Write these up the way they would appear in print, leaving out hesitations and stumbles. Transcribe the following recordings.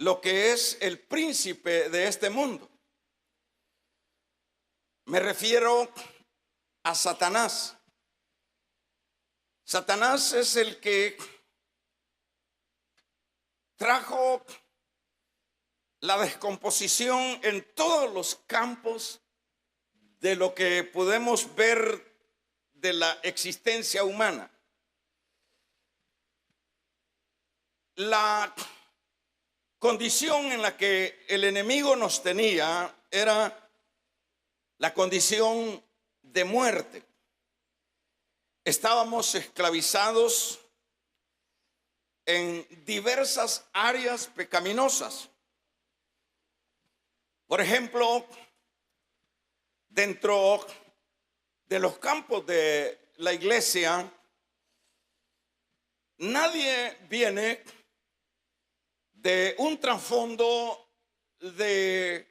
lo que es el príncipe de este mundo. Me refiero a Satanás. Satanás es el que trajo la descomposición en todos los campos de lo que podemos ver de la existencia humana. La condición en la que el enemigo nos tenía era la condición de muerte. Estábamos esclavizados en diversas áreas pecaminosas. Por ejemplo, dentro de los campos de la iglesia, nadie viene de un trasfondo de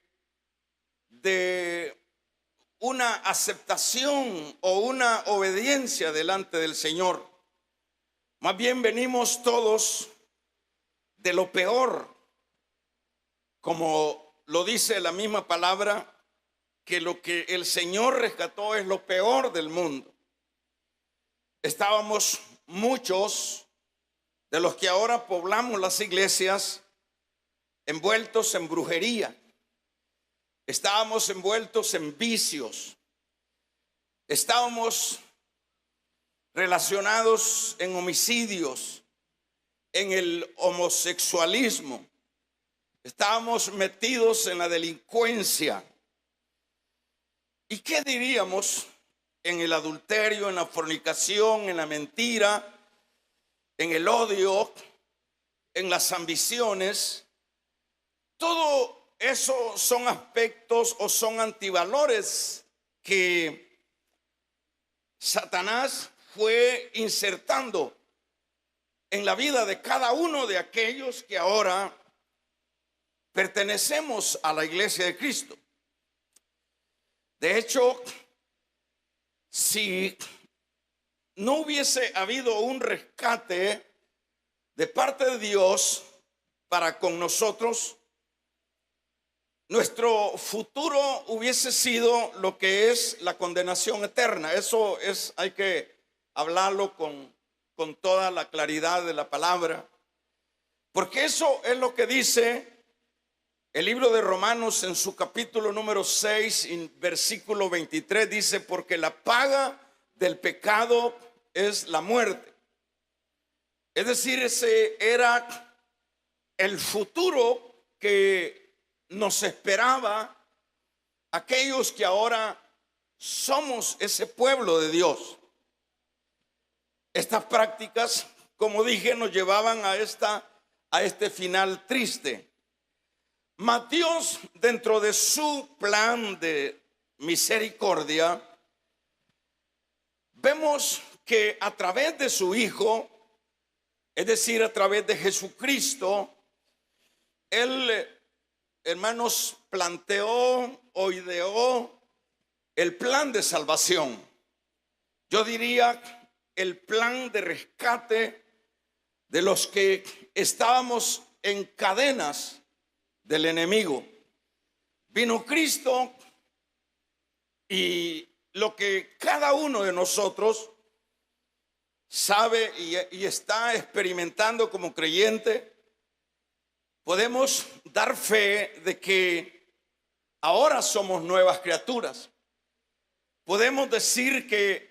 una aceptación o una obediencia delante del Señor. Más bien venimos todos de lo peor, como lo dice la misma palabra, que lo que el Señor rescató es lo peor del mundo. Estábamos muchos de los que ahora poblamos las iglesias envueltos en brujería. Estábamos envueltos en vicios. Estábamos relacionados en homicidios, en el homosexualismo. Estábamos metidos en la delincuencia. ¿Y qué diríamos en el adulterio, en la fornicación, en la mentira, en el odio, en las ambiciones? Todo eso son aspectos o son antivalores que Satanás fue insertando en la vida de cada uno de aquellos que ahora pertenecemos a la iglesia de Cristo. De hecho, si no hubiese habido un rescate de parte de Dios para con nosotros, nuestro futuro hubiese sido lo que es la condenación eterna. Eso es, hay que hablarlo con toda la claridad de la palabra, porque eso es lo que dice el libro de Romanos en su capítulo número 6, versículo 23, dice: porque la paga del pecado es la muerte. Es decir, ese era el futuro que nos esperaba aquellos que ahora somos ese pueblo de Dios. Estas prácticas, como dije, nos llevaban a este final triste. Mas Dios, dentro de su plan de misericordia, vemos que a través de su Hijo, es decir, a través de Jesucristo, Él, hermanos, planteó o ideó el plan de salvación. Yo diría el plan de rescate de los que estábamos en cadenas del enemigo. Vino Cristo, y lo que cada uno de nosotros sabe y está experimentando como creyente, podemos dar fe de que ahora somos nuevas criaturas. Podemos decir que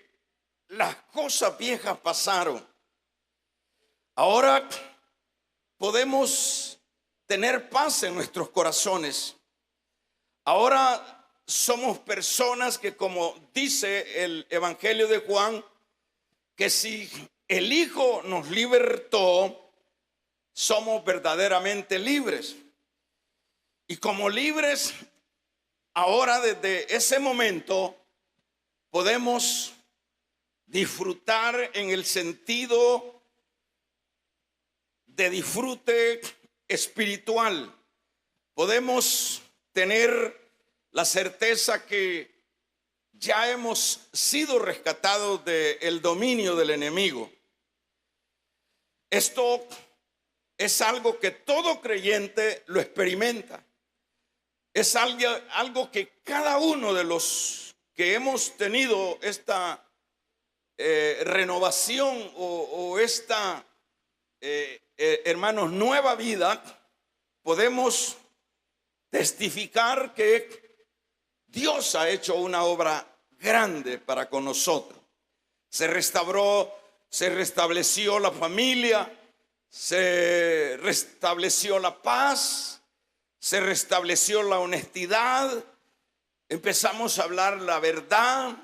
las cosas viejas pasaron. Ahora podemos tener paz en nuestros corazones. Ahora somos personas que, como dice el Evangelio de Juan, que si el Hijo nos libertó, somos verdaderamente libres. Y como libres, ahora desde ese momento podemos disfrutar en el sentido de disfrute espiritual. Podemos tener la certeza que ya hemos sido rescatados del dominio del enemigo. Esto es algo que todo creyente lo experimenta. Es algo que cada uno de los que hemos tenido esta renovación o esta, hermanos, nueva vida, podemos testificar que Dios ha hecho una obra grande para con nosotros. Se restauró, se restableció la familia, se restableció la paz, se restableció la honestidad, empezamos a hablar la verdad,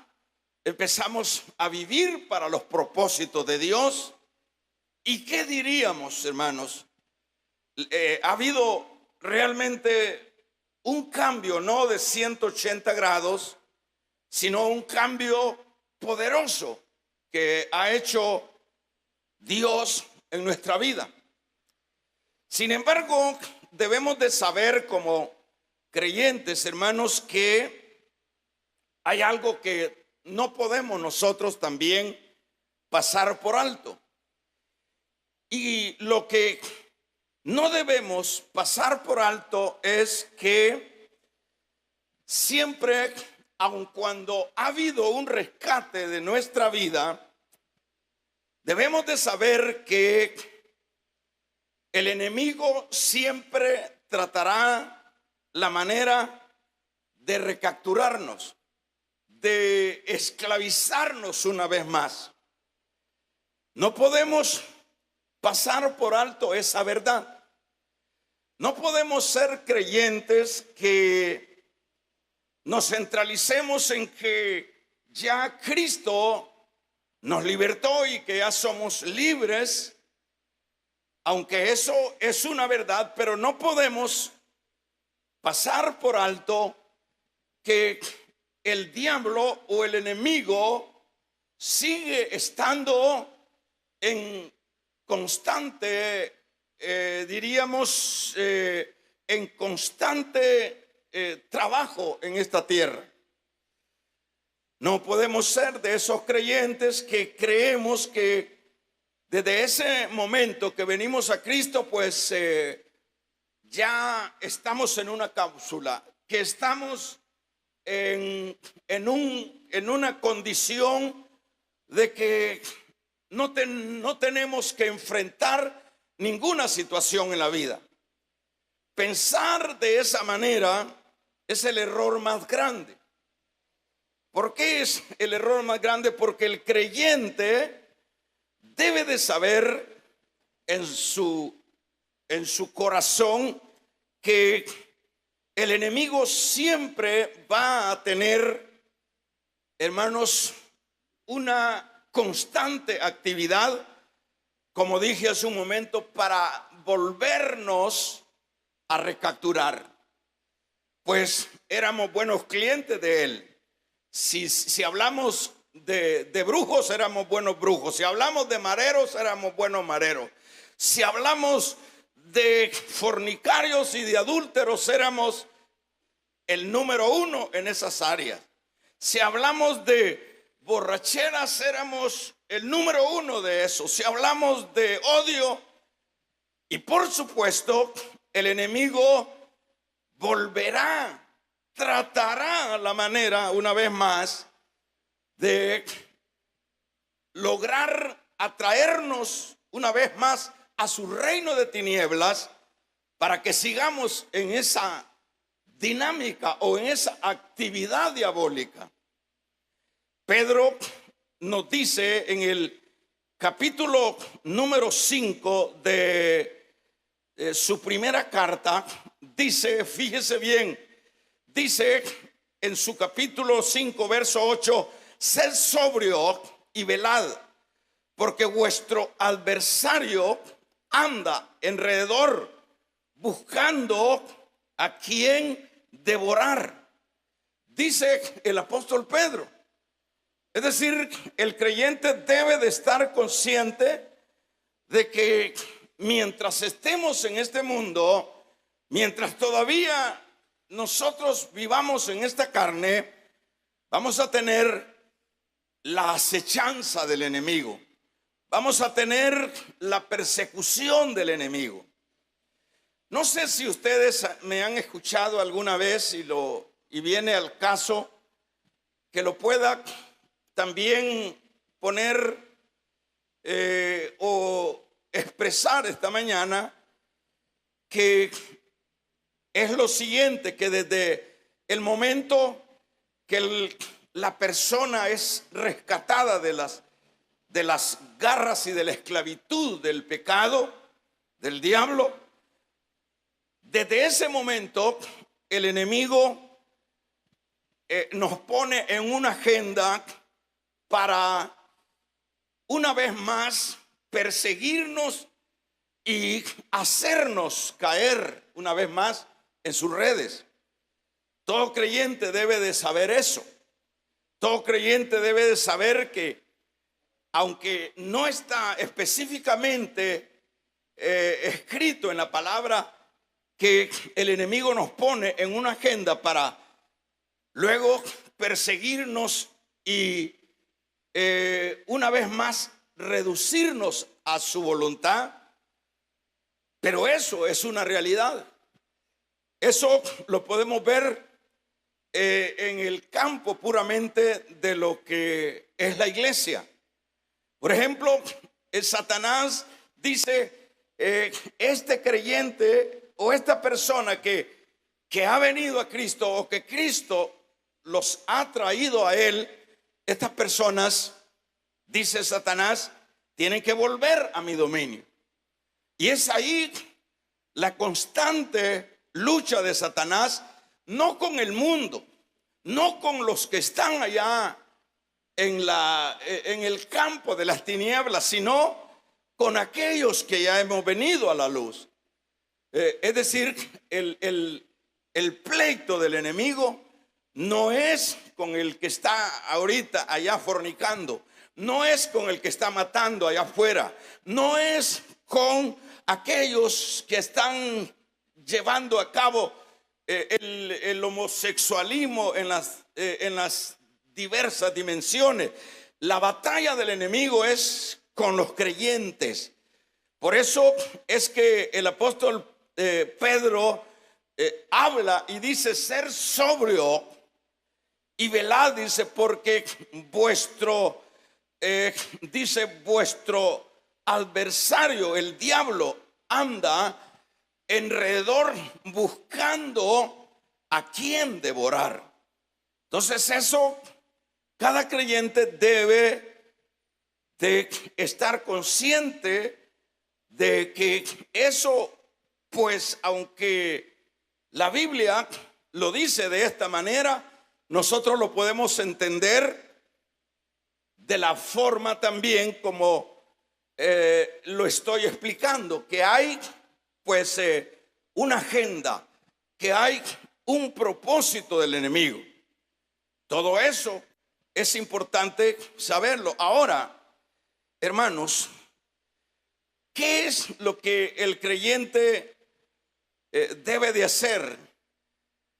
empezamos a vivir para los propósitos de Dios. ¿Y qué diríamos, hermanos? Ha habido realmente un cambio, no de 180 grados, sino un cambio poderoso que ha hecho Dios en nuestra vida. Sin embargo, debemos de saber como creyentes, hermanos, que hay algo que no podemos nosotros también pasar por alto. Y lo que no debemos pasar por alto es que siempre, aun cuando ha habido un rescate de nuestra vida, debemos de saber que el enemigo siempre tratará la manera de recapturarnos, de esclavizarnos una vez más. No podemos pasar por alto esa verdad. No podemos ser creyentes que nos centralicemos en que ya Cristo nos libertó y que ya somos libres, aunque eso es una verdad, pero no podemos pasar por alto que el diablo o el enemigo sigue estando en constante, en constante trabajo en esta tierra. No podemos ser de esos creyentes que creemos que desde ese momento que venimos a Cristo, pues ya estamos en una cápsula, que estamos en una condición de que no tenemos que enfrentar ninguna situación en la vida. Pensar de esa manera es el error más grande. ¿Por qué es el error más grande? Porque el creyente debe de saber en su corazón que el enemigo siempre va a tener, hermanos, una constante actividad, como dije hace un momento, para volvernos a recapturar. Pues éramos buenos clientes de él. Si hablamos de brujos, éramos buenos brujos. Si hablamos de mareros, éramos buenos mareros. Si hablamos de fornicarios y de adúlteros, éramos el número uno en esas áreas. Si hablamos de borracheras, éramos el número uno de eso. Si hablamos de odio, y por supuesto, el enemigo volverá, tratará la manera una vez más de lograr atraernos una vez más a su reino de tinieblas, para que sigamos en esa dinámica o en esa actividad diabólica. Pedro nos dice en el capítulo número 5 de su primera carta, dice, fíjese bien, dice en su capítulo 5, verso 8, sed sobrio y velad, porque vuestro adversario anda alrededor buscando a quien devorar, dice el apóstol Pedro. Es decir, el creyente debe de estar consciente de que mientras estemos en este mundo, mientras todavía nosotros vivamos en esta carne, vamos a tener la acechanza del enemigo. vamos a tener la persecución del enemigo. No sé si ustedes me han escuchado alguna vez y viene al caso que lo pueda también poner o expresar esta mañana, que es lo siguiente: que desde el momento que la persona es rescatada de las garras y de la esclavitud del pecado, del diablo, desde ese momento el enemigo nos pone en una agenda para una vez más perseguirnos y hacernos caer una vez más en sus redes. Todo creyente debe de saber eso. Todo creyente debe de saber que, aunque no está específicamente escrito en la palabra, que el enemigo nos pone en una agenda para luego perseguirnos y una vez más reducirnos a su voluntad. Pero eso es una realidad. Eso lo podemos ver en el campo puramente de lo que es la iglesia. Por ejemplo, el Satanás dice, este creyente o esta persona que ha venido a Cristo, o que Cristo los ha traído a él, estas personas, dice Satanás, tienen que volver a mi dominio. Y es ahí la constante lucha de Satanás, no con el mundo, no con los que están allá en el campo de las tinieblas, sino con aquellos que ya hemos venido a la luz. Es decir, el pleito del enemigo no es con el que está ahorita allá fornicando, no es con el que está matando allá afuera, no es con aquellos que están llevando a cabo el homosexualismo en las diversas dimensiones. La batalla del enemigo es con los creyentes. Por eso es que el apóstol Pedro habla y dice: ser sobrio y velad, dice, porque vuestro adversario, el diablo, anda alrededor buscando a quien devorar. Entonces eso, cada creyente debe de estar consciente de que eso, pues aunque la Biblia lo dice de esta manera, nosotros lo podemos entender de la forma también como lo estoy explicando, que hay pues una agenda, que hay un propósito del enemigo. Todo eso es importante saberlo. Ahora, hermanos, ¿qué es lo que el creyente debe de hacer?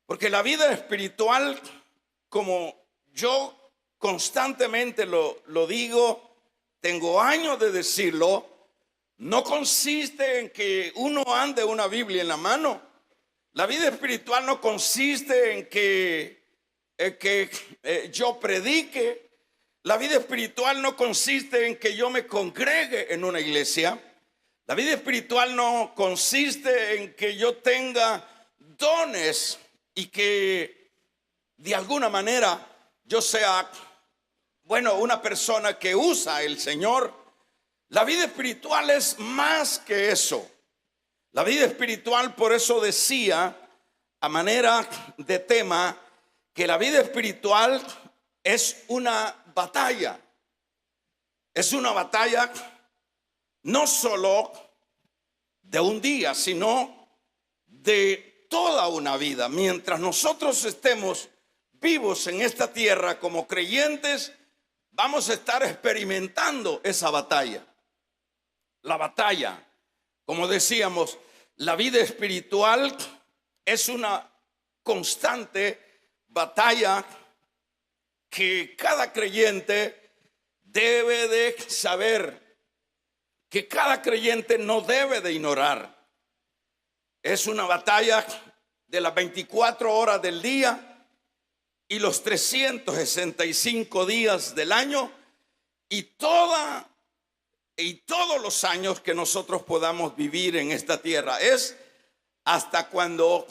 Porque la vida espiritual, como yo constantemente lo digo, tengo años de decirlo, no consiste en que uno ande una Biblia en la mano. La vida espiritual no consiste en que yo predique. La vida espiritual no consiste en que yo me congregue en una iglesia. La vida espiritual no consiste en que yo tenga dones y que de alguna manera yo sea, bueno, una persona que usa el Señor. La vida espiritual es más que eso. La vida espiritual, por eso decía a manera de tema, que la vida espiritual es una batalla. Es una batalla no solo de un día, sino de toda una vida. Mientras nosotros estemos vivos en esta tierra como creyentes, vamos a estar experimentando esa batalla. La batalla, como decíamos, la vida espiritual es una constante batalla que cada creyente debe de saber que cada creyente no debe de ignorar. Es una batalla de las 24 horas del día y los 365 días del año y todos los años que nosotros podamos vivir en esta tierra. Es hasta cuando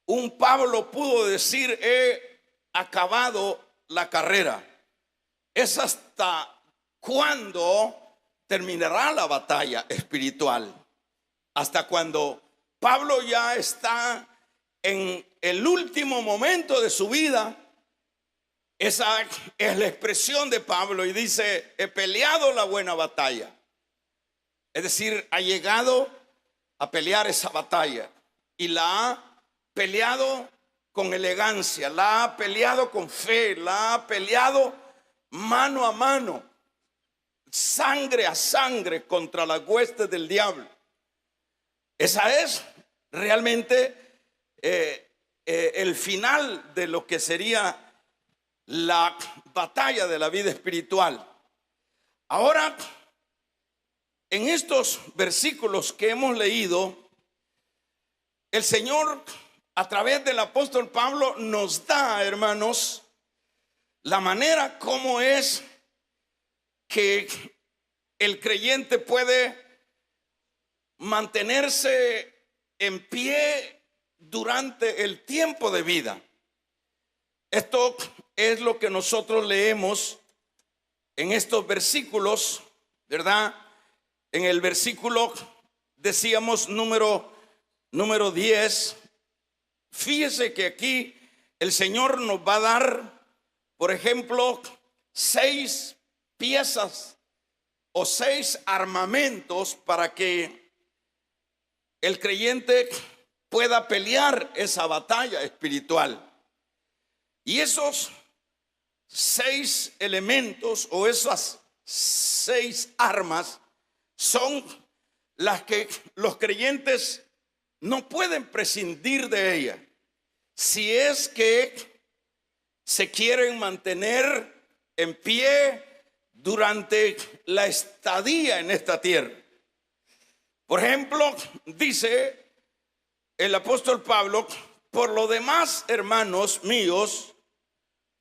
un Pablo pudo decir: he acabado la carrera. Es hasta cuando terminará la batalla espiritual. Hasta cuando Pablo ya está en el último momento de su vida. Esa es la expresión de Pablo y dice: he peleado la buena batalla. Es decir, ha llegado a pelear esa batalla y la ha peleado con elegancia, la ha peleado con fe, la ha peleado mano a mano, sangre a sangre contra las huestes del diablo. Esa es realmente el final de lo que sería la batalla de la vida espiritual. Ahora, en estos versículos que hemos leído, el Señor, a través del apóstol Pablo, nos da, hermanos, la manera como es que el creyente puede mantenerse en pie durante el tiempo de vida. Esto es lo que nosotros leemos en estos versículos, ¿verdad? En el versículo, decíamos, número 10. Fíjese que aquí el Señor nos va a dar, por ejemplo, 6 piezas o 6 armamentos para que el creyente pueda pelear esa batalla espiritual. Y esos 6 elementos o esas 6 armas son las que los creyentes no pueden prescindir de ellas si es que se quieren mantener en pie durante la estadía en esta tierra. Por ejemplo, dice el apóstol Pablo: por lo demás, hermanos míos,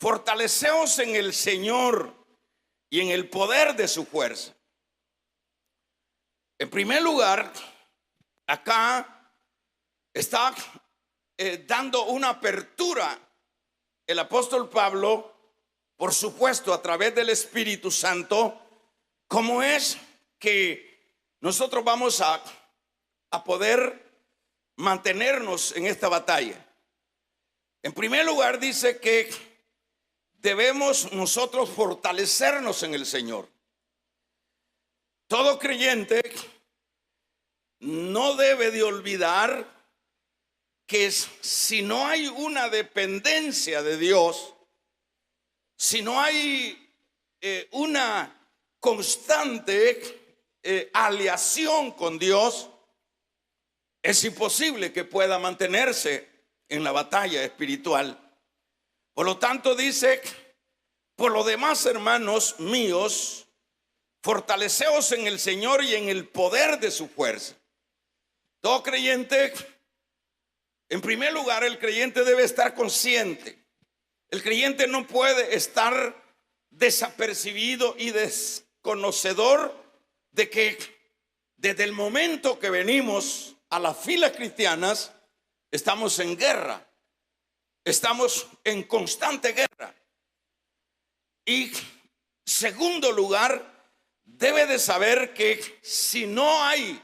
fortaleceos en el Señor y en el poder de su fuerza. En primer lugar, acá está dando una apertura el apóstol Pablo, por supuesto a través del Espíritu Santo, cómo es que nosotros vamos a poder mantenernos en esta batalla. En primer lugar, dice que debemos nosotros fortalecernos en el Señor. Todo creyente no debe de olvidar que si no hay una dependencia de Dios, si no hay una constante aliación con Dios, es imposible que pueda mantenerse en la batalla espiritual. Por lo tanto, dice: por lo demás, hermanos míos, fortaleceos en el Señor y en el poder de su fuerza. Todo creyente, en primer lugar, el creyente debe estar consciente. El creyente no puede estar desapercibido y desconocedor de que desde el momento que venimos a las filas cristianas estamos en guerra, estamos en constante guerra. Y segundo lugar, debe de saber que si no hay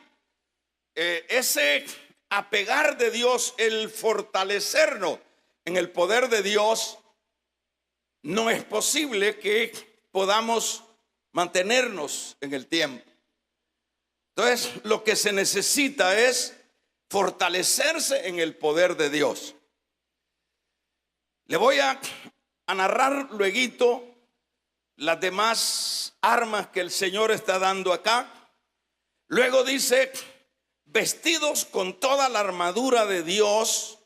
ese apegar de Dios, el fortalecernos en el poder de Dios, no es posible que podamos mantenernos en el tiempo. Entonces, lo que se necesita es fortalecerse en el poder de Dios. Le voy a narrar luego las demás armas que el Señor está dando acá. Luego dice: vestidos con toda la armadura de Dios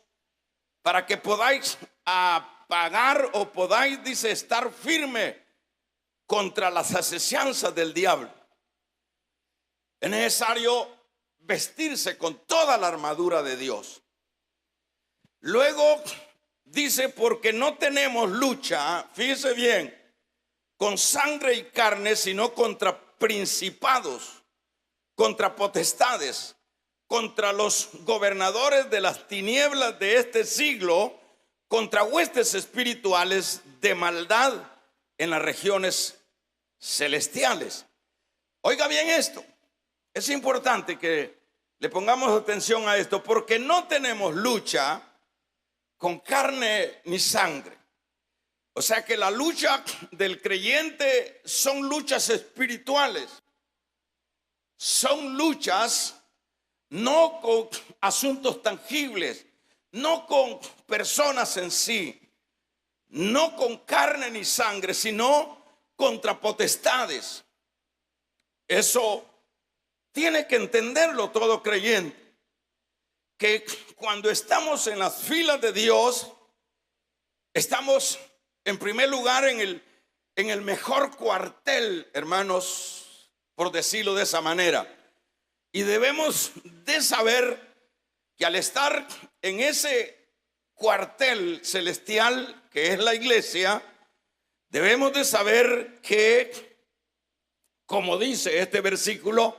para que podáis apagar o podáis, dice, estar firme contra las asechanzas del diablo. Es necesario vestirse con toda la armadura de Dios. Luego dice, porque no tenemos lucha, fíjese bien, con sangre y carne, sino contra principados, contra potestades, contra los gobernadores de las tinieblas de este siglo, contra huestes espirituales de maldad en las regiones celestiales. Oiga bien esto, es importante que le pongamos atención a esto, porque no tenemos lucha con carne ni sangre. O sea que la lucha del creyente son luchas espirituales, son luchas no con asuntos tangibles, no con personas en sí, no con carne ni sangre, sino contra potestades. Eso tiene que entenderlo todo creyente, que cuando estamos en las filas de Dios, estamos en primer lugar en el mejor cuartel, hermanos, por decirlo de esa manera. Y debemos de saber que al estar en ese cuartel celestial que es la iglesia, debemos de saber que, como dice este versículo,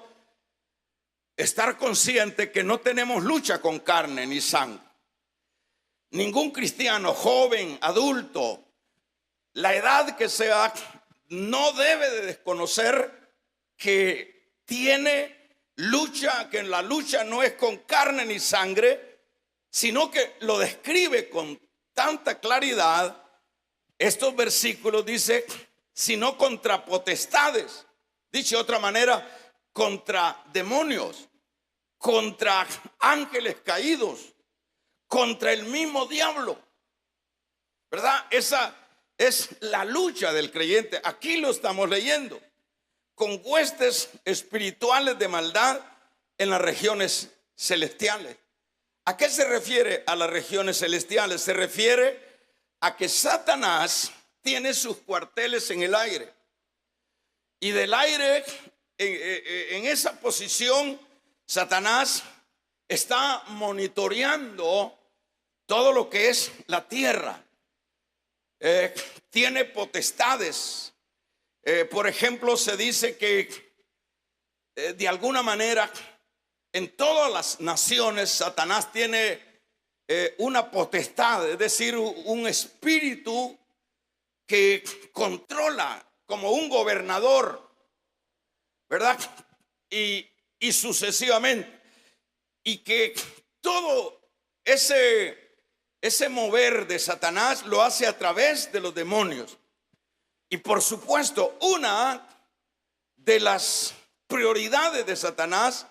estar consciente que no tenemos lucha con carne ni sangre. Ningún cristiano, joven, adulto, la edad que sea, no debe de desconocer que tiene lucha, que la lucha no es con carne ni sangre, sino que lo describe con tanta claridad. Estos versículos dice, sino contra potestades, dicho de otra manera, contra demonios, contra ángeles caídos, contra el mismo diablo, ¿verdad? Esa es la lucha del creyente. Aquí lo estamos leyendo, con huestes espirituales de maldad en las regiones celestiales. ¿A qué se refiere a las regiones celestiales? Se refiere a que Satanás tiene sus cuarteles en el aire, y del aire, en esa posición, Satanás está monitoreando todo lo que es la tierra. Tiene potestades. Por ejemplo, se dice que de alguna manera en todas las naciones Satanás tiene una potestad, es decir, un espíritu que controla como un gobernador, ¿verdad? Y sucesivamente. Y que todo ese mover de Satanás lo hace a través de los demonios. Y por supuesto, una de las prioridades de Satanás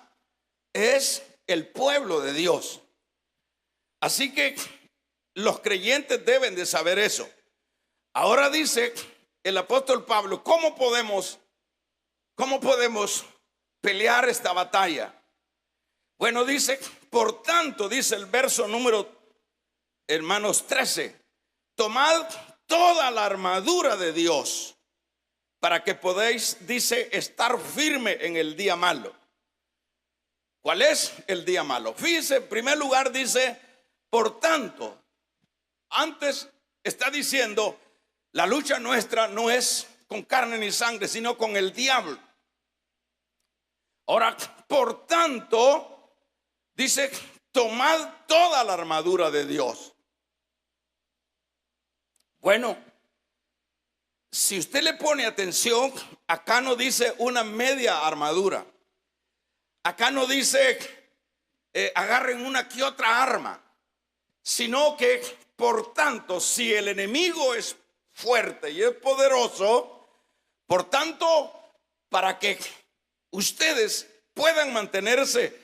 es el pueblo de Dios. Así que los creyentes deben de saber eso. Ahora dice el apóstol Pablo, ¿cómo podemos pelear esta batalla? Bueno, dice, por tanto, dice el verso número, hermanos, 13, tomad toda la armadura de Dios para que podáis, dice, estar firme en el día malo. ¿Cuál es el día malo? Fíjese, en primer lugar dice, por tanto, antes está diciendo, la lucha nuestra no es con carne ni sangre, sino con el diablo. Ahora, por tanto, dice, tomad toda la armadura de Dios. Bueno, si usted le pone atención, acá no dice una media armadura. Acá no dice agarren una que otra arma, sino que, por tanto, si el enemigo es fuerte y es poderoso, por tanto, para que ustedes puedan mantenerse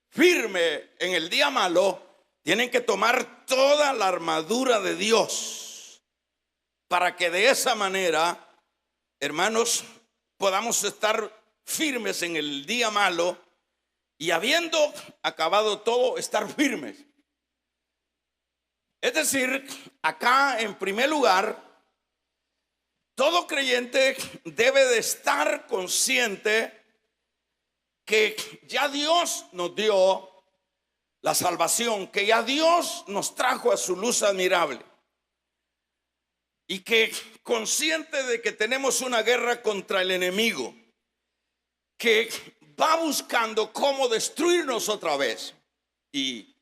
firme en el día malo, tienen que tomar toda la armadura de Dios, para que de esa manera, hermanos, podamos estar firmes en el día malo y, habiendo acabado todo, estar firmes. Es decir, acá en primer lugar, todo creyente debe de estar consciente que ya Dios nos dio la salvación, que ya Dios nos trajo a su luz admirable, y que consciente de que tenemos una guerra contra el enemigo que va buscando cómo destruirnos otra vez. Y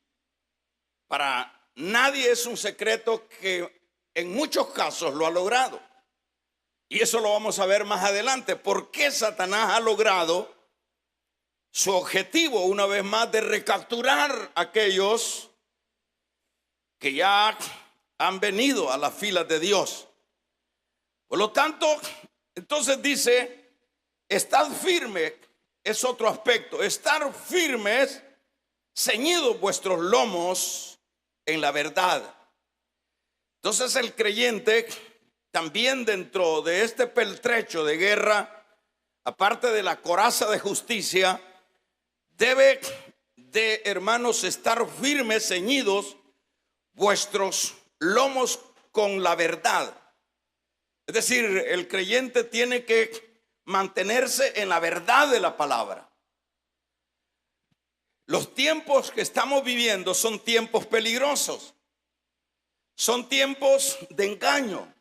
para nadie es un secreto que en muchos casos lo ha logrado. Y eso lo vamos a ver más adelante. ¿Por qué Satanás ha logrado su objetivo una vez más de recapturar a aquellos que ya han venido a las filas de Dios? Por lo tanto, entonces dice, estad firme, es otro aspecto. Estar firmes, ceñidos vuestros lomos en la verdad. Entonces el creyente también dentro de este pertrecho de guerra, aparte de la coraza de justicia, debe de, hermanos, estar firmes, ceñidos vuestros lomos con la verdad. Es decir, el creyente tiene que mantenerse en la verdad de la palabra. Los tiempos que estamos viviendo son tiempos peligrosos, son tiempos de engaño,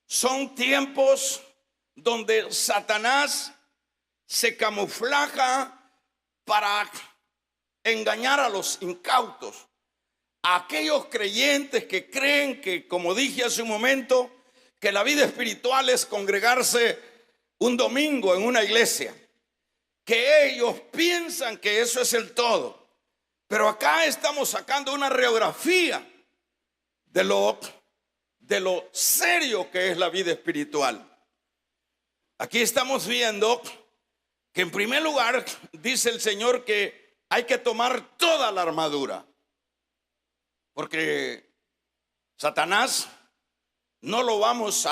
son tiempos donde Satanás se camuflaja para engañar a los incautos, a aquellos creyentes que creen que, como dije hace un momento, que la vida espiritual es congregarse un domingo en una iglesia, que ellos piensan que eso es el todo. Pero acá estamos sacando una radiografía de lo serio que es la vida espiritual. Aquí estamos viendo que en primer lugar dice el Señor que hay que tomar toda la armadura, porque Satanás no lo vamos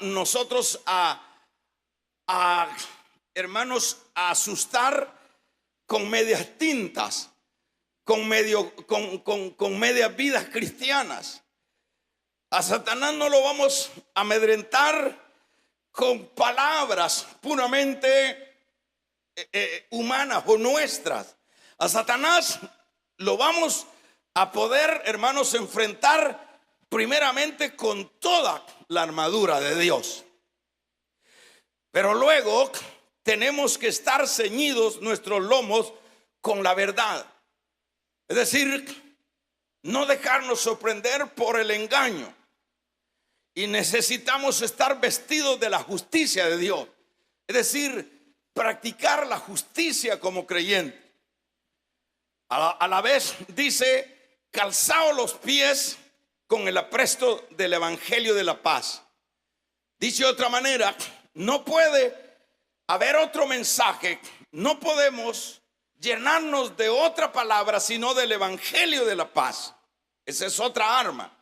nosotros hermanos, a asustar con medias tintas, con medias vidas cristianas. A Satanás no lo vamos a amedrentar con palabras puramente humanas o nuestras. A Satanás lo vamos a poder, hermanos, enfrentar primeramente con toda la armadura de Dios. Pero luego tenemos que estar ceñidos nuestros lomos con la verdad. Es decir, no dejarnos sorprender por el engaño. Y necesitamos estar vestidos de la justicia de Dios. Es decir, practicar la justicia como creyente. A la vez dice, calzaos los pies con el apresto del evangelio de la paz. Dice de otra manera, no puede haber otro mensaje, no podemos llenarnos de otra palabra sino del evangelio de la paz. Esa es otra arma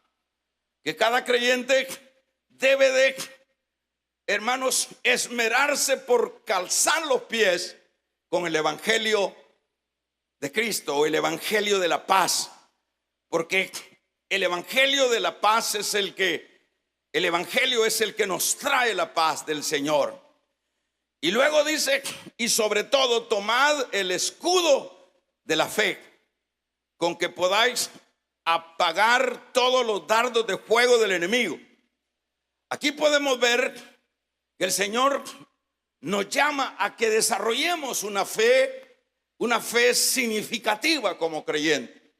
que cada creyente debe de, hermanos, esmerarse por calzar los pies con el evangelio de Cristo o el evangelio de la paz, porque el evangelio de la paz es el evangelio es el que nos trae la paz del Señor. Y luego dice, y sobre todo tomad el escudo de la fe, con que podáis apagar todos los dardos de fuego del enemigo. Aquí podemos ver que el Señor nos llama a que desarrollemos una fe significativa como creyente.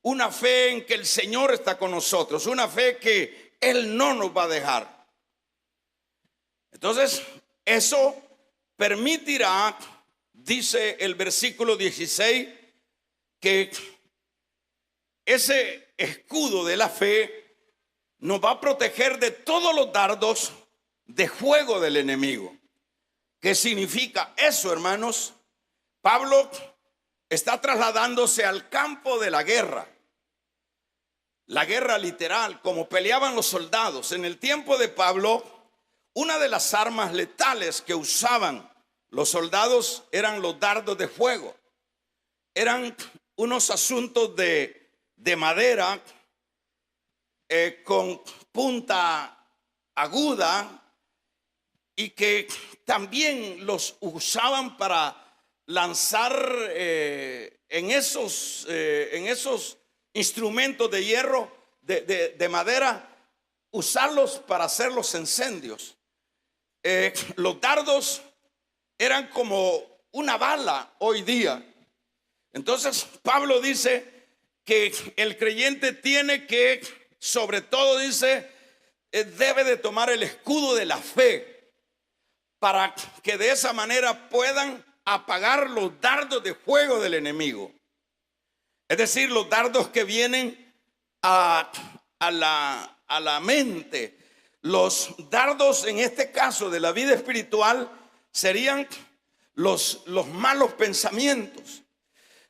Una fe en que el Señor está con nosotros, una fe que Él no nos va a dejar. Entonces, eso permitirá, dice el versículo 16, que ese escudo de la fe nos va a proteger de todos los dardos de fuego del enemigo. ¿Qué significa eso, hermanos? Pablo está trasladándose al campo de la guerra literal, como peleaban los soldados. En el tiempo de Pablo, una de las armas letales que usaban los soldados eran los dardos de fuego. Eran unos asuntos de madera con punta aguda, y que también los usaban para lanzar en esos instrumentos de hierro, de madera, usarlos para hacer los incendios. Los dardos eran como una bala hoy día. Entonces Pablo dice que el creyente tiene que, sobre todo dice, debe de tomar el escudo de la fe, para que de esa manera puedan apagar los dardos de fuego del enemigo. Es decir, los dardos que vienen a la mente. Los dardos en este caso de la vida espiritual serían los malos pensamientos,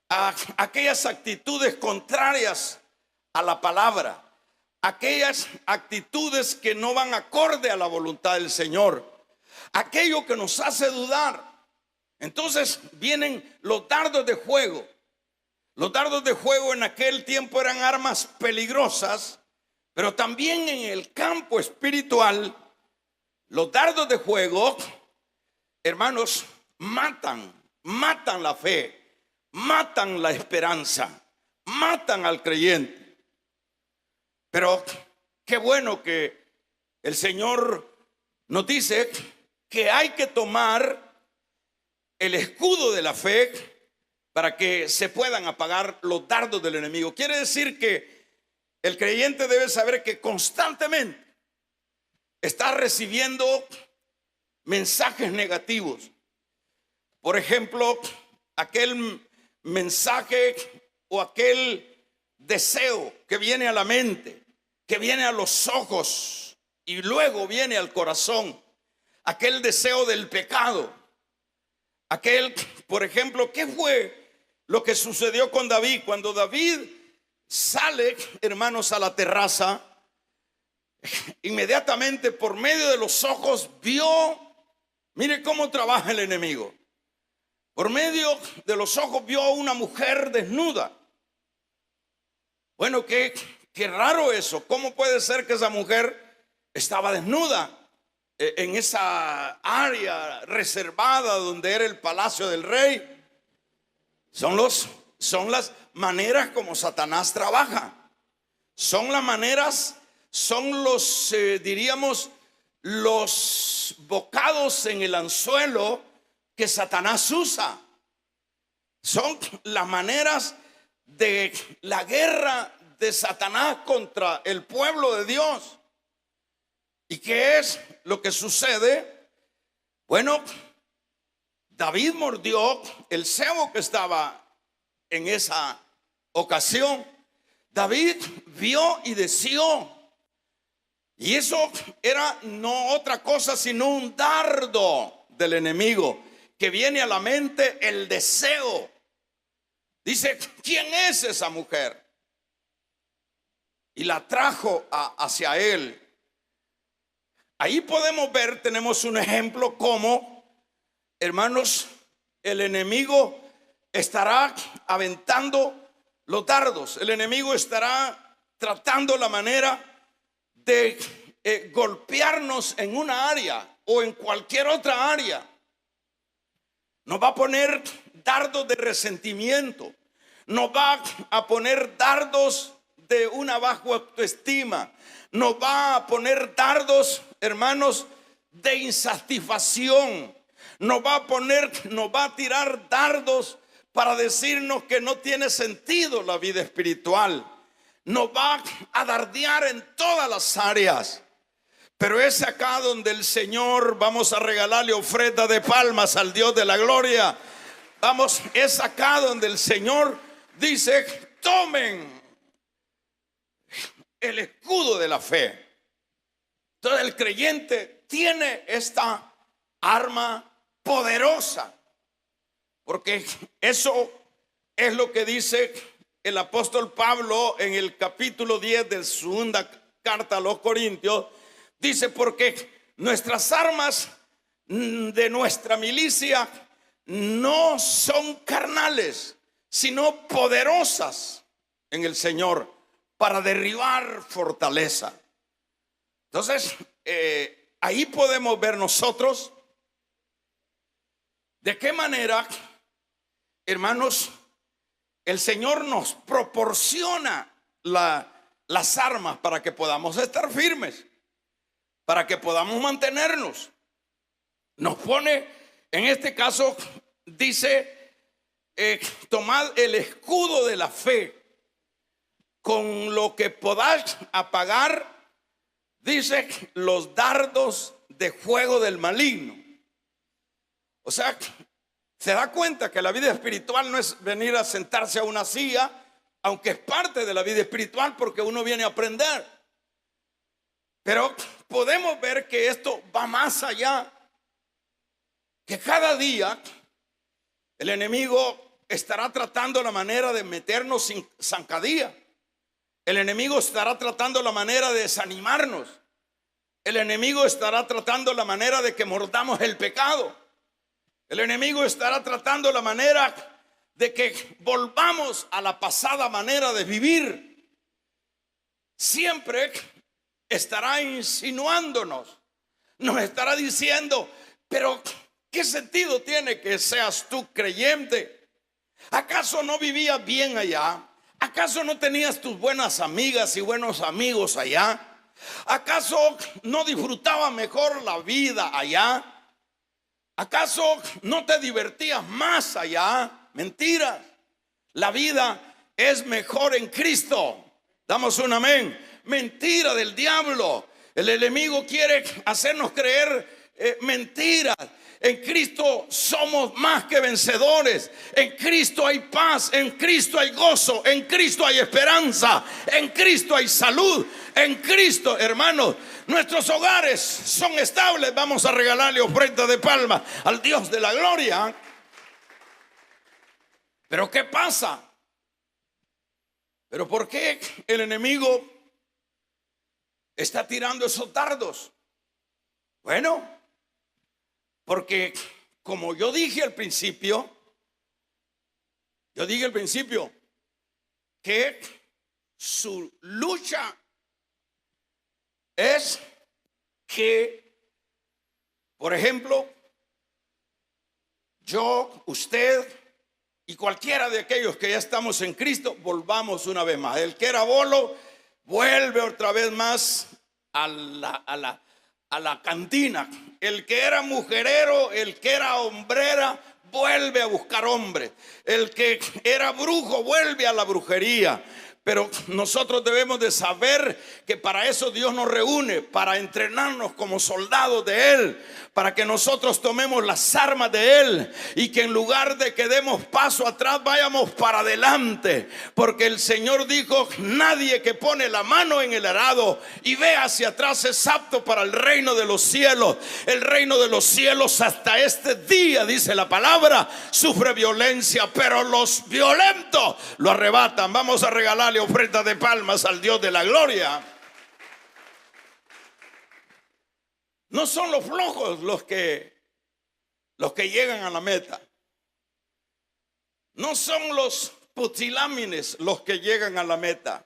aquellas actitudes contrarias a la palabra, aquellas actitudes que no van acorde a la voluntad del Señor, aquello que nos hace dudar. Entonces vienen los dardos de fuego. Los dardos de fuego en aquel tiempo eran armas peligrosas, pero también en el campo espiritual, los dardos de fuego, hermanos, matan la fe, matan la esperanza, matan al creyente. Pero qué bueno que el Señor nos dice que hay que tomar el escudo de la fe para que se puedan apagar los dardos del enemigo. Quiere decir que el creyente debe saber que constantemente está recibiendo mensajes negativos. Por ejemplo, aquel mensaje o aquel deseo que viene a la mente, que viene a los ojos y luego viene al corazón. Aquel deseo del pecado. Aquel, por ejemplo, ¿qué fue lo que sucedió con David? Cuando David sale, hermanos, a la terraza, inmediatamente por medio de los ojos vio, mire cómo trabaja el enemigo. Por medio de los ojos vio a una mujer desnuda. Bueno, qué raro eso. ¿Cómo puede ser que esa mujer estaba desnuda en esa área reservada donde era el palacio del rey? Son las maneras como Satanás trabaja. Son las maneras, son los, diríamos, los bocados en el anzuelo que Satanás usa. Son las maneras de la guerra de Satanás contra el pueblo de Dios. ¿Y qué es lo que sucede? Bueno, David mordió el cebo que estaba en esa ocasión. David vio y deseó. Y eso era no otra cosa sino un dardo del enemigo que viene a la mente, el deseo. Dice, ¿quién es esa mujer? Y la trajo hacia él. Ahí podemos ver, tenemos un ejemplo como, hermanos, el enemigo estará aventando los dardos. El enemigo estará tratando la manera de golpearnos en una área o en cualquier otra área. Nos va a poner dardos de resentimiento. Nos va a poner dardos de una baja autoestima. Nos va a poner dardos, hermanos, de insatisfacción. Nos va a tirar dardos para decirnos que no tiene sentido la vida espiritual. Nos va a dardear en todas las áreas. Pero es acá donde el Señor, vamos a regalarle ofrenda de palmas al Dios de la gloria. Vamos, es acá donde el Señor dice, tomen el escudo de la fe. Entonces el creyente tiene esta arma poderosa, porque eso es lo que dice el apóstol Pablo en el capítulo 10 de su segunda carta a los Corintios. Dice, porque nuestras armas de nuestra milicia no son carnales, sino poderosas en el Señor para derribar fortaleza. Entonces, ahí podemos ver nosotros de qué manera, hermanos, el Señor nos proporciona las armas para que podamos estar firmes, para que podamos mantenernos. Nos pone, en este caso, dice, tomad el escudo de la fe, con lo que podáis apagar, dice, los dardos de fuego del maligno. O sea, se da cuenta que la vida espiritual no es venir a sentarse a una silla, aunque es parte de la vida espiritual porque uno viene a aprender. Pero podemos ver que esto va más allá, que cada día el enemigo estará tratando la manera de meternos sin zancadilla. El enemigo estará tratando la manera de desanimarnos. El enemigo estará tratando la manera de que mordamos el pecado. El enemigo estará tratando la manera de que volvamos a la pasada manera de vivir. Siempre estará insinuándonos, nos estará diciendo, pero ¿qué sentido tiene que seas tú creyente? ¿Acaso no vivías bien allá? ¿Acaso no tenías tus buenas amigas y buenos amigos allá? ¿Acaso no disfrutabas mejor la vida allá? ¿Acaso no te divertías más allá? Mentira. La vida es mejor en Cristo. Damos un amén. Mentira del diablo. El enemigo quiere hacernos creer mentiras. En Cristo somos más que vencedores. En Cristo hay paz, en Cristo hay gozo, en Cristo hay esperanza, en Cristo hay salud. En Cristo, hermanos, nuestros hogares son estables. Vamos a regalarle ofrenda de palma al Dios de la gloria. Pero ¿qué pasa? ¿Pero por qué el enemigo está tirando esos dardos? Bueno, porque como yo dije al principio, que su lucha es que, por ejemplo, yo, usted y cualquiera de aquellos que ya estamos en Cristo, volvamos una vez más. El que era bolo vuelve otra vez más a la cantina. El que era mujerero, el que era hombrera, vuelve a buscar hombre. El que era brujo vuelve a la brujería. Pero nosotros debemos de saber que para eso Dios nos reúne, para entrenarnos como soldados de Él, para que nosotros tomemos las armas de Él y que en lugar de que demos paso atrás, vayamos para adelante. Porque el Señor dijo, nadie que pone la mano en el arado y ve hacia atrás es apto para el reino de los cielos. El reino de los cielos hasta este día, dice la palabra, sufre violencia, pero los violentos lo arrebatan. Vamos a regalarle ofrenda de palmas al Dios de la gloria. No son los flojos los que llegan a la meta. No son los pusilánimes los que llegan a la meta.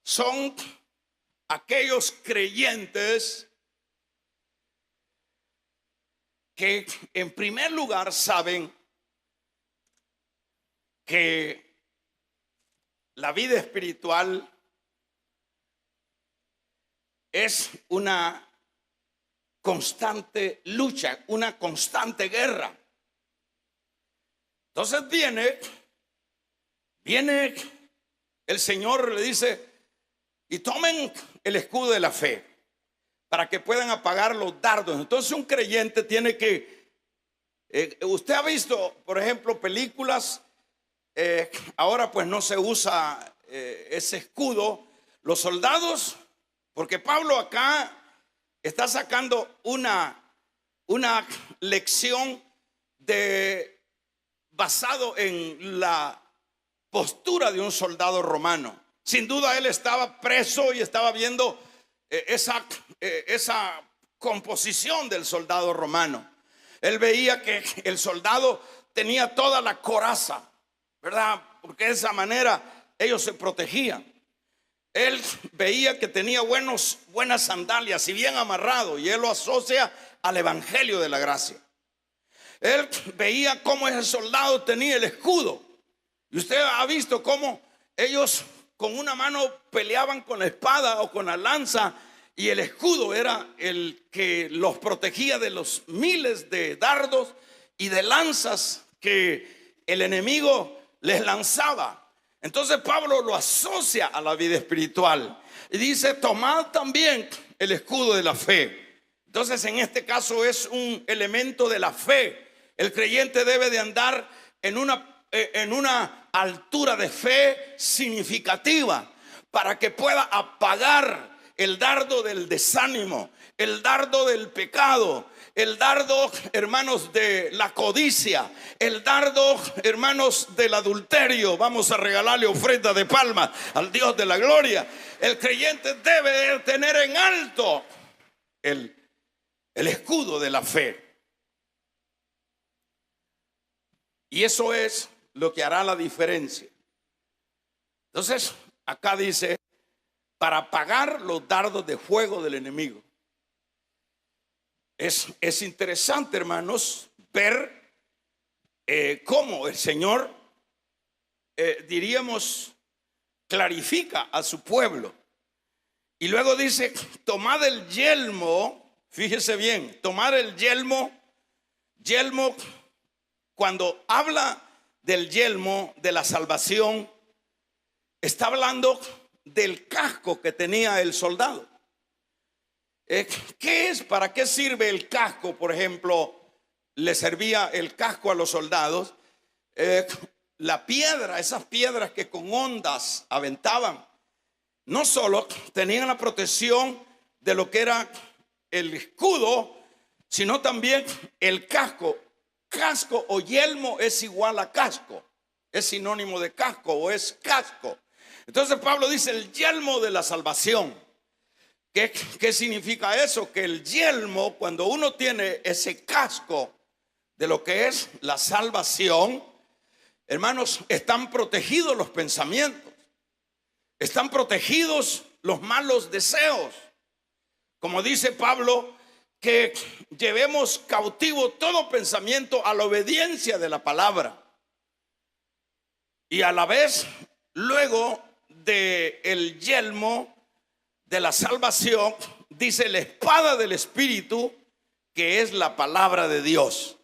Son aquellos creyentes que en primer lugar saben que la vida espiritual es una constante lucha, una constante guerra. Entonces viene el Señor, le dice, y tomen el escudo de la fe para que puedan apagar los dardos. Entonces un creyente tiene que, usted ha visto, por ejemplo, películas. Ahora pues no se usa ese escudo. Los soldados, porque Pablo acá está sacando una lección basado en la postura de un soldado romano. Sin duda él estaba preso y estaba viendo esa composición del soldado romano. Él veía que el soldado tenía toda la coraza, ¿verdad? Porque de esa manera ellos se protegían. Él veía que tenía buenas sandalias y bien amarrado, y él lo asocia al evangelio de la gracia. Él veía cómo ese soldado tenía el escudo, y usted ha visto cómo ellos con una mano peleaban con la espada o con la lanza, y el escudo era el que los protegía de los miles de dardos y de lanzas que el enemigo les lanzaba. Entonces Pablo lo asocia a la vida espiritual y dice: tomad también el escudo de la fe. Entonces en este caso es un elemento de la fe. El creyente debe de andar en una altura de fe significativa para que pueda apagar el dardo del desánimo, el dardo del pecado, el dardo, hermanos, de la codicia, el dardo, hermanos, del adulterio. Vamos a regalarle ofrenda de palmas al Dios de la gloria. El creyente debe tener en alto el escudo de la fe. Y eso es lo que hará la diferencia. Entonces, acá dice: para apagar los dardos de fuego del enemigo. Es interesante, hermanos, ver cómo el Señor, diríamos, clarifica a su pueblo. Y luego dice: tomad el yelmo. Fíjese bien, tomar el yelmo. Cuando habla del yelmo de la salvación, está hablando del casco que tenía el soldado. ¿Qué es? ¿Para qué sirve el casco? Por ejemplo, le servía el casco a los soldados. La piedra, esas piedras que con ondas aventaban, no solo tenían la protección de lo que era el escudo, sino también el casco. Casco o yelmo es igual a casco, es sinónimo de casco o es casco. Entonces Pablo dice: el yelmo de la salvación. ¿Qué significa eso? Que el yelmo, cuando uno tiene ese casco de lo que es la salvación, hermanos, están protegidos los pensamientos, están protegidos los malos deseos. Como dice Pablo, que llevemos cautivo todo pensamiento a la obediencia de la palabra. Y a la vez, luego del yelmo de la salvación, dice la espada del Espíritu, que es la palabra de Dios.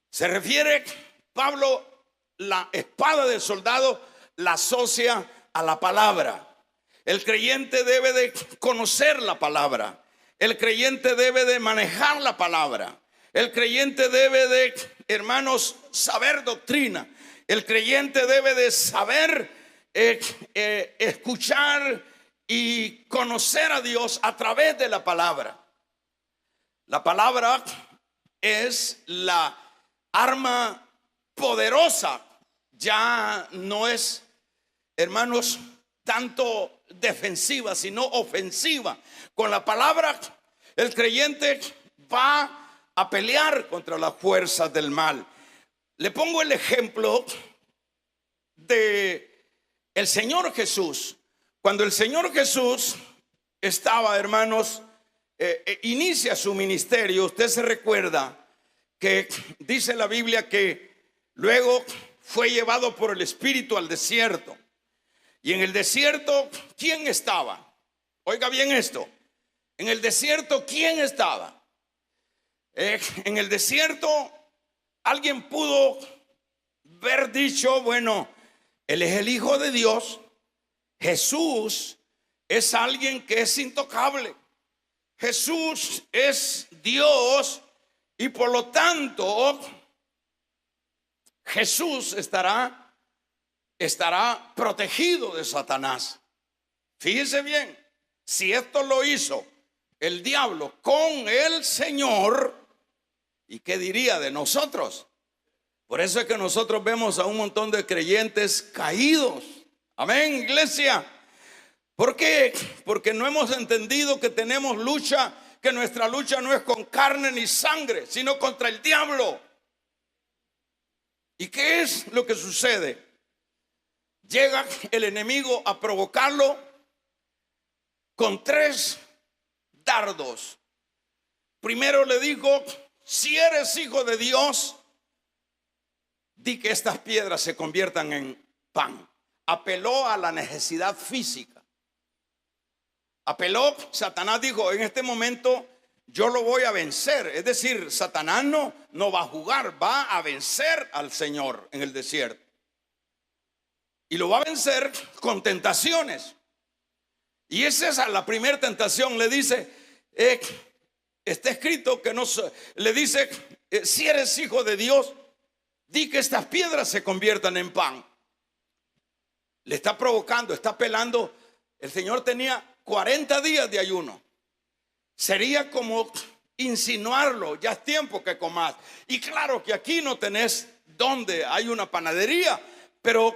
Se refiere Pablo, la espada del soldado la asocia a la palabra. El creyente debe de conocer la palabra. El creyente debe de manejar la palabra. El creyente debe de, hermanos, saber doctrina. El creyente debe de saber escuchar y conocer a Dios a través de la palabra. La palabra es la arma poderosa. Ya no es, hermanos, tanto defensiva, sino ofensiva. Con la palabra el creyente va a pelear contra las fuerzas del mal. Le pongo el ejemplo de el Señor Jesús. Cuando el Señor Jesús estaba, hermanos, inicia su ministerio, usted se recuerda que dice la Biblia que luego fue llevado por el Espíritu al desierto. Y en el desierto, ¿quién estaba? Oiga bien esto. En el desierto, ¿quién estaba? En el desierto, alguien pudo haber dicho: bueno, Él es el Hijo de Dios. Jesús es alguien que es intocable. Jesús es Dios y por lo tanto Jesús estará protegido de Satanás. Fíjese bien, si esto lo hizo el diablo con el Señor, ¿y qué diría de nosotros? Por eso es que nosotros vemos a un montón de creyentes caídos. Amén, iglesia. ¿Por qué? Porque no hemos entendido que tenemos lucha, que nuestra lucha no es con carne ni sangre, sino contra el diablo. ¿Y qué es lo que sucede? Llega el enemigo a provocarlo con 3 dardos. Primero le dijo: si eres hijo de Dios, di que estas piedras se conviertan en pan. Apeló a la necesidad física. Apeló, Satanás dijo: en este momento yo lo voy a vencer. Es decir, Satanás no va a jugar, va a vencer al Señor en el desierto. Y lo va a vencer con tentaciones. Y esa es la primera tentación. Le dice, está escrito que le dice: si eres hijo de Dios, di que estas piedras se conviertan en pan. Le está provocando, está apelando. El Señor tenía 40 días de ayuno. Sería como insinuarlo: ya es tiempo que comas. Y claro que aquí no tenés donde hay una panadería, pero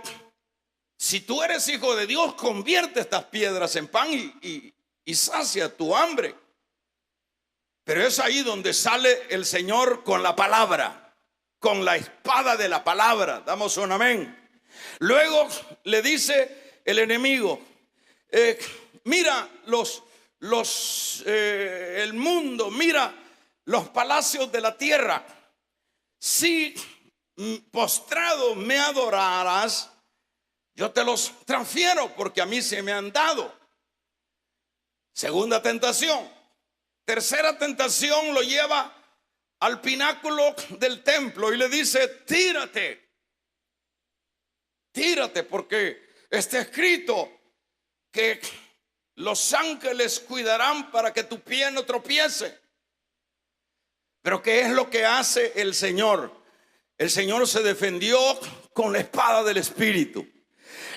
si tú eres hijo de Dios, convierte estas piedras en pan y sacia tu hambre. Pero es ahí donde sale el Señor con la palabra, con la espada de la palabra. Damos un amén. Luego le dice el enemigo: mira el mundo, mira los palacios de la tierra. Si postrado me adorarás, yo te los transfiero, porque a mí se me han dado. Segunda tentación. Tercera tentación, lo lleva al pináculo del templo y le dice: tírate, porque está escrito que los ángeles cuidarán para que tu pie no tropiece. Pero ¿qué es lo que hace el Señor? El Señor se defendió con la espada del Espíritu.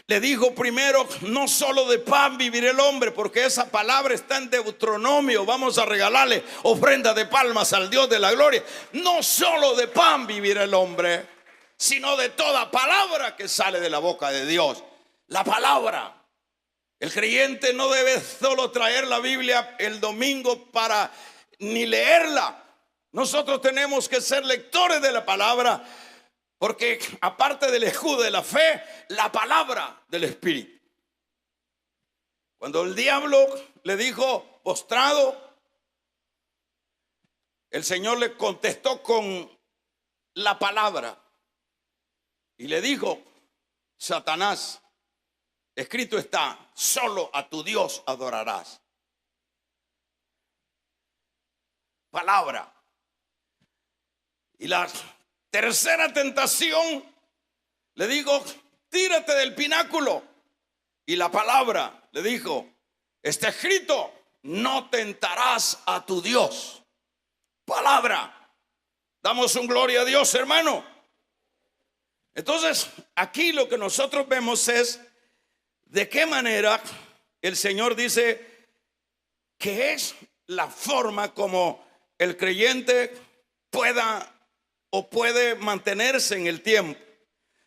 Le dijo primero: no solo de pan vivirá el hombre, porque esa palabra está en Deuteronomio. Vamos a regalarle ofrenda de palmas al Dios de la gloria. No solo de pan vivirá el hombre, sino de toda palabra que sale de la boca de Dios. La palabra. El creyente no debe solo traer la Biblia el domingo para ni leerla. Nosotros tenemos que ser lectores de la palabra, porque aparte del escudo de la fe, la palabra del Espíritu. Cuando el diablo le dijo postrado, el Señor le contestó con la palabra y le dijo: Satanás, escrito está, solo a tu Dios adorarás. Palabra. Y la tercera tentación, le digo: tírate del pináculo. Y la palabra le dijo: está escrito, no tentarás a tu Dios. Palabra. Damos un gloria a Dios, hermano. Entonces, aquí lo que nosotros vemos es de qué manera el Señor dice que es la forma como el creyente puede mantenerse en el tiempo.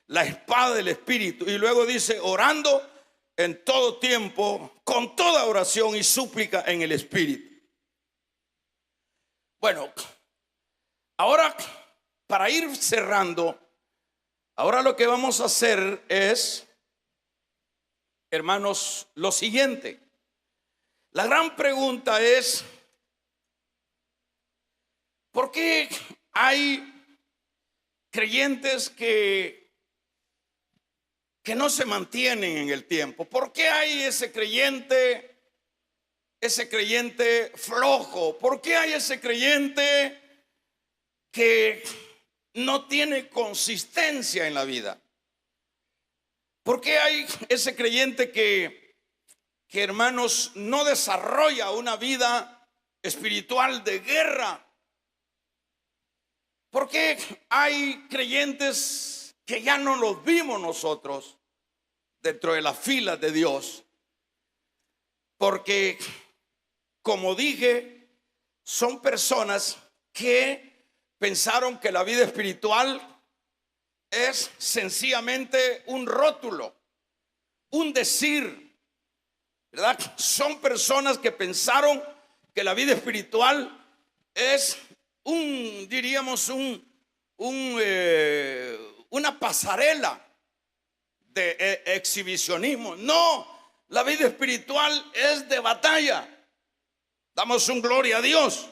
La espada del Espíritu. Y luego dice: orando en todo tiempo, con toda oración y súplica en el Espíritu. Bueno, ahora, para ir cerrando, ahora lo que vamos a hacer es, hermanos, lo siguiente. La gran pregunta es: ¿por qué hay creyentes que no se mantienen en el tiempo? ¿Por qué hay ese creyente flojo? ¿Por qué hay ese creyente que no tiene consistencia en la vida? ¿Por qué hay ese creyente que hermanos, no desarrolla una vida espiritual de guerra? ¿Por qué hay creyentes que ya no los vimos nosotros dentro de las filas de Dios? Porque, como dije, son personas que pensaron que la vida espiritual es sencillamente un rótulo, un decir, ¿verdad? Son personas que pensaron que la vida espiritual es una pasarela de exhibicionismo. No, La vida espiritual es de batalla. Damos un gloria a Dios.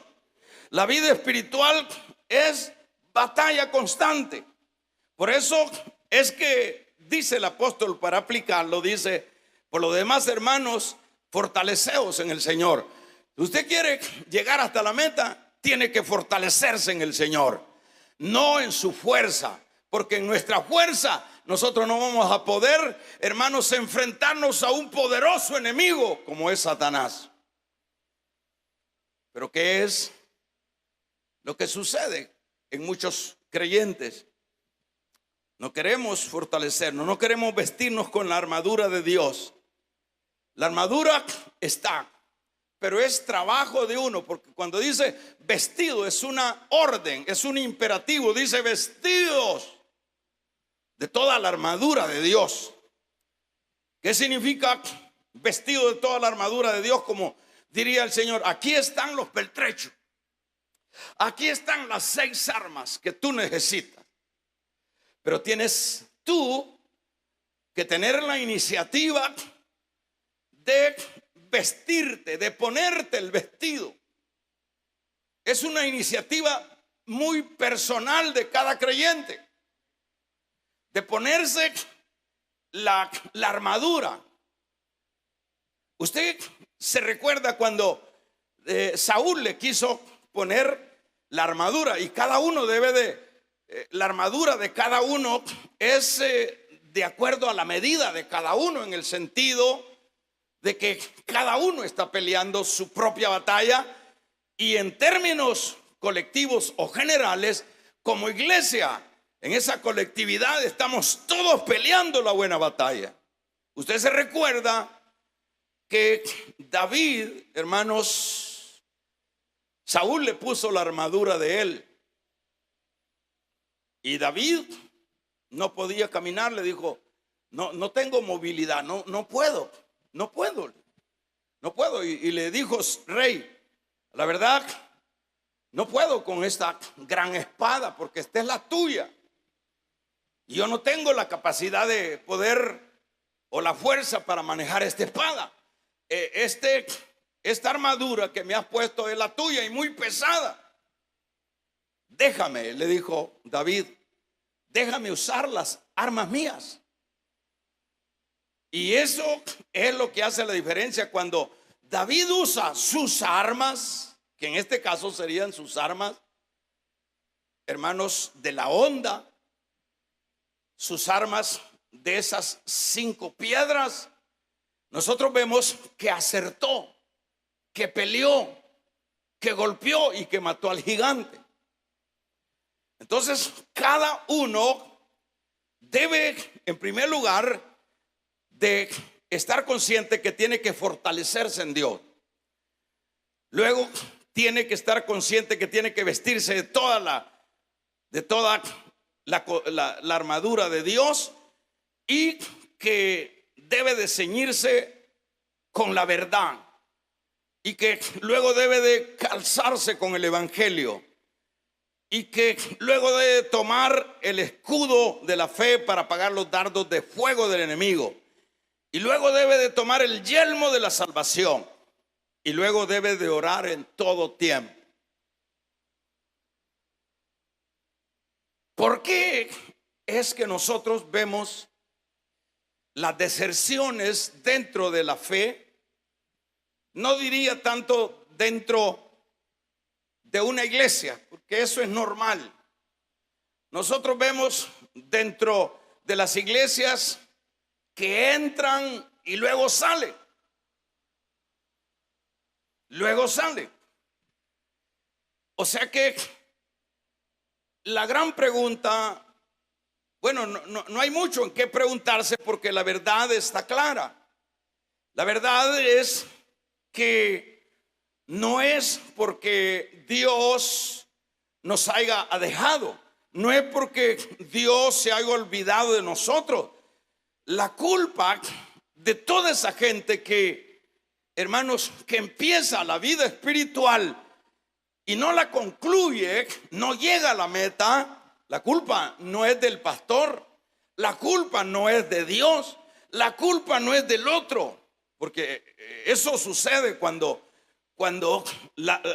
La vida espiritual es batalla constante. Por eso es que dice el apóstol, para aplicarlo, dice: por lo demás, hermanos, fortaleceos en el Señor. Si usted quiere llegar hasta la meta, tiene que fortalecerse en el Señor, no en su fuerza, porque en nuestra fuerza nosotros no vamos a poder, hermanos, enfrentarnos a un poderoso enemigo como es Satanás. Pero ¿qué es lo que sucede en muchos creyentes? No queremos fortalecernos, no queremos vestirnos con la armadura de Dios. La armadura está, pero es trabajo de uno, porque cuando dice vestido es una orden, es un imperativo. Dice vestidos de toda la armadura de Dios. ¿Qué significa vestido de toda la armadura de Dios? Como diría el Señor: aquí están los pertrechos, aquí están las 6 armas que tú necesitas. Pero tienes tú que tener la iniciativa de vestirte, de ponerte el vestido. Es una iniciativa muy personal de cada creyente, de ponerse la armadura. Usted se recuerda cuando Saúl le quiso poner la armadura, y cada uno debe de, la armadura de cada uno es de acuerdo a la medida de cada uno, en el sentido de que cada uno está peleando su propia batalla, y en términos colectivos o generales, como iglesia, en esa colectividad estamos todos peleando la buena batalla. Usted se recuerda que David, hermanos, Saúl le puso la armadura de él, y David no podía caminar. Le dijo: no tengo movilidad, no puedo. Y le dijo: rey, la verdad, no puedo con esta gran espada, porque esta es la tuya. Y yo no tengo la capacidad de poder o la fuerza para manejar esta espada. Esta armadura que me has puesto es la tuya y muy pesada. Déjame, le dijo David, déjame usar las armas mías. Y eso es lo que hace la diferencia cuando David usa sus armas, que en este caso serían sus armas, hermanos, de la onda, sus armas de esas 5 piedras. Nosotros vemos que acertó, que peleó, que golpeó y que mató al gigante. Entonces, cada uno debe, en primer lugar, de estar consciente que tiene que fortalecerse en Dios. Luego tiene que estar consciente que tiene que vestirse de toda la armadura de Dios, y que debe de ceñirse con la verdad, y que luego debe de calzarse con el evangelio, y que luego debe tomar el escudo de la fe para apagar los dardos de fuego del enemigo, y luego debe de tomar el yelmo de la salvación, y luego debe de orar en todo tiempo. ¿Por qué es que nosotros vemos las deserciones dentro de la fe? No diría tanto dentro de una iglesia, porque eso es normal. Nosotros vemos dentro de las iglesias que entran y luego salen. O sea que la gran pregunta, bueno, no hay mucho en qué preguntarse, porque la verdad está clara. La verdad es que no es porque Dios nos haya dejado, no es porque Dios se haya olvidado de nosotros. La culpa de toda esa gente que, hermanos, que empieza la vida espiritual y no la concluye, no llega a la meta, la culpa no es del pastor, la culpa no es de Dios, la culpa no es del otro. porque eso sucede cuando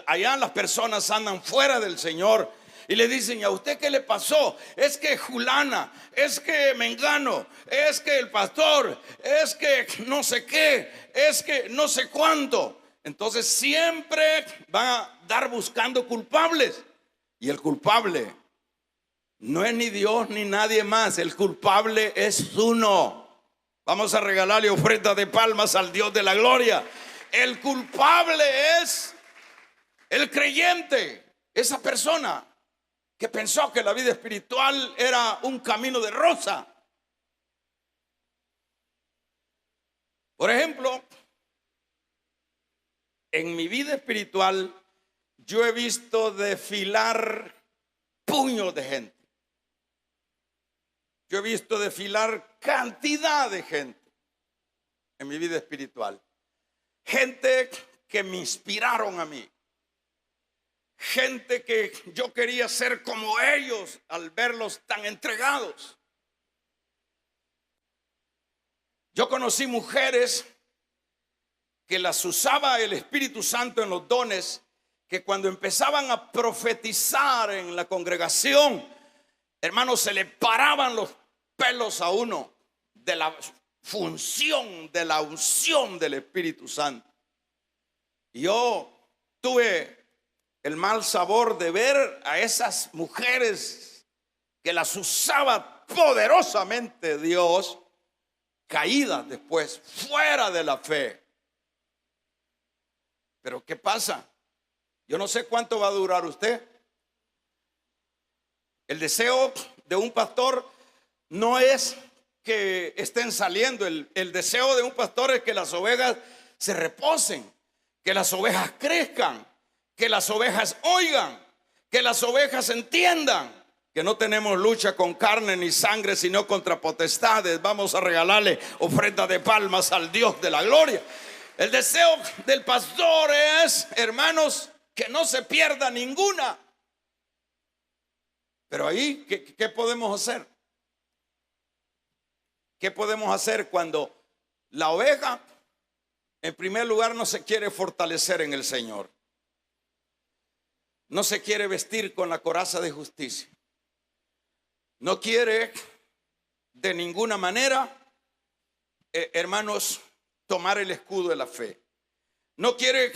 allá las personas andan fuera del Señor y le dicen: ¿a usted qué le pasó? Es que Julana, es que Mengano, es que el pastor, es que no sé qué, es que no sé cuánto. Entonces siempre van a dar buscando culpables, y el culpable no es ni Dios ni nadie más. El culpable es uno. Vamos a regalarle ofrenda de palmas al Dios de la gloria. El culpable es el creyente, esa persona que pensó que la vida espiritual era un camino de rosa. Por ejemplo, en mi vida espiritual yo he visto desfilar puños de gente. Yo he visto desfilar cantidad de gente en mi vida espiritual. Gente que me inspiraron a mí. Gente que yo quería ser como ellos al verlos tan entregados. Yo conocí mujeres que las usaba el Espíritu Santo en los dones, que cuando empezaban a profetizar en la congregación, hermanos, se le paraban los pelos a uno de la función, de la unción del Espíritu Santo. Y yo tuve el mal sabor de ver a esas mujeres que las usaba poderosamente Dios, caídas después, fuera de la fe. Pero ¿qué pasa? Yo no sé cuánto va a durar usted. El deseo de un pastor no es que estén saliendo. El deseo de un pastor es que las ovejas se reposen, que las ovejas crezcan, que las ovejas oigan, que las ovejas entiendan que no tenemos lucha con carne ni sangre, sino contra potestades. Vamos a regalarle ofrenda de palmas al Dios de la gloria. El deseo del pastor es, hermanos, que no se pierda ninguna. Pero ahí, ¿qué podemos hacer? ¿Qué podemos hacer cuando la oveja, en primer lugar, no se quiere fortalecer en el Señor? No se quiere vestir con la coraza de justicia. No quiere de ninguna manera, hermanos, tomar el escudo de la fe. No quiere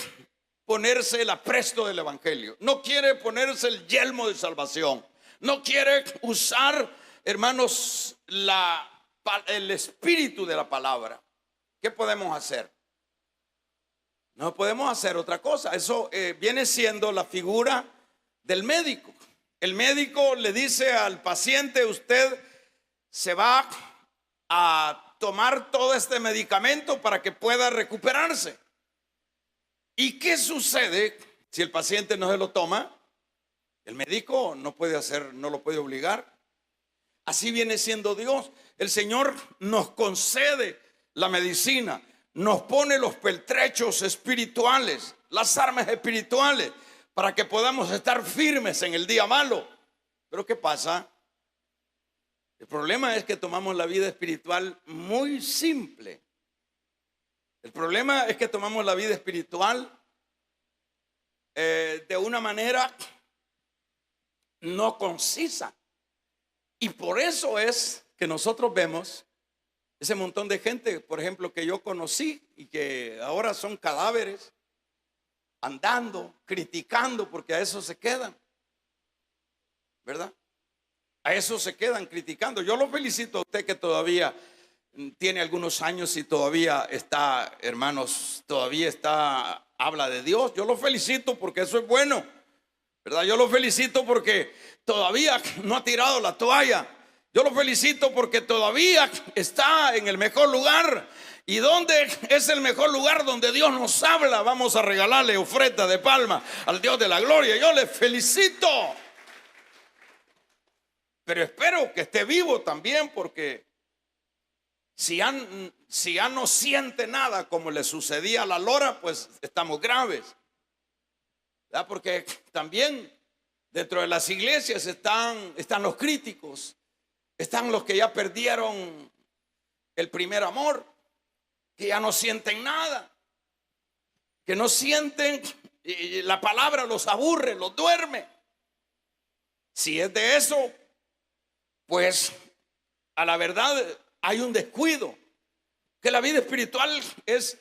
ponerse el apresto del evangelio. No quiere ponerse el yelmo de salvación. No quiere usar, hermanos, el espíritu de la palabra. ¿Qué podemos hacer? No podemos hacer otra cosa. Eso viene siendo la figura del médico. El médico le dice al paciente: usted se va a tomar todo este medicamento para que pueda recuperarse. ¿Y qué sucede si el paciente no se lo toma? El médico no puede hacer, no lo puede obligar. Así viene siendo Dios. El Señor nos concede la medicina, nos pone los pertrechos espirituales, las armas espirituales, para que podamos estar firmes en el día malo. Pero ¿qué pasa? El problema es que tomamos la vida espiritual muy simple. El problema es que tomamos la vida espiritual de una manera no concisa. Y por eso es que nosotros vemos ese montón de gente, por ejemplo, que yo conocí y que ahora son cadáveres, andando, criticando, porque a eso se quedan, ¿verdad? A eso se quedan criticando. Yo lo felicito a usted que todavía tiene algunos años y todavía está, hermanos, todavía está, habla de Dios. Yo lo felicito porque eso es bueno, ¿verdad? Yo lo felicito porque todavía no ha tirado la toalla. Yo lo felicito porque todavía está en el mejor lugar. ¿Y dónde es el mejor lugar? Donde Dios nos habla. Vamos a regalarle ofrenda de palma al Dios de la gloria. Yo le felicito. Pero espero que esté vivo también, porque si ya no siente nada como le sucedía a la lora, pues estamos graves, ¿verdad? Porque también dentro de las iglesias están los críticos, están los que ya perdieron el primer amor. que ya no sienten nada, que no sienten, y la palabra los aburre, los duerme. Si es de eso, pues a la verdad hay un descuido. Que la vida espiritual es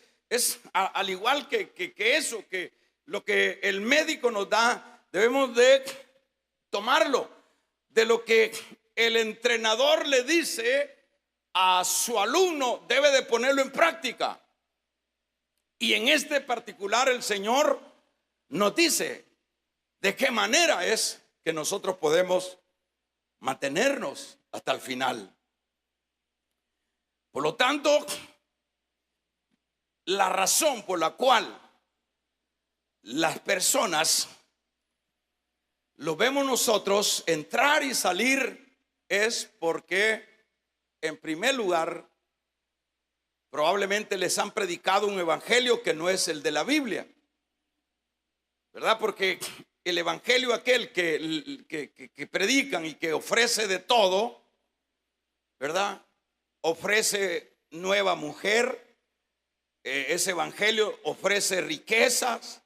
al igual que eso, que lo que el médico nos da, debemos de tomarlo. De lo que el entrenador le dice a su alumno, debe de ponerlo en práctica. Y en este particular el Señor nos dice de qué manera es que nosotros podemos mantenernos hasta el final. Por lo tanto, la razón por la cual las personas lo vemos nosotros entrar y salir es porque, en primer lugar, probablemente les han predicado un evangelio que no es el de la Biblia, ¿verdad? Porque el evangelio aquel que predican y que ofrece de todo, ¿verdad? Ofrece nueva mujer, ese evangelio ofrece riquezas,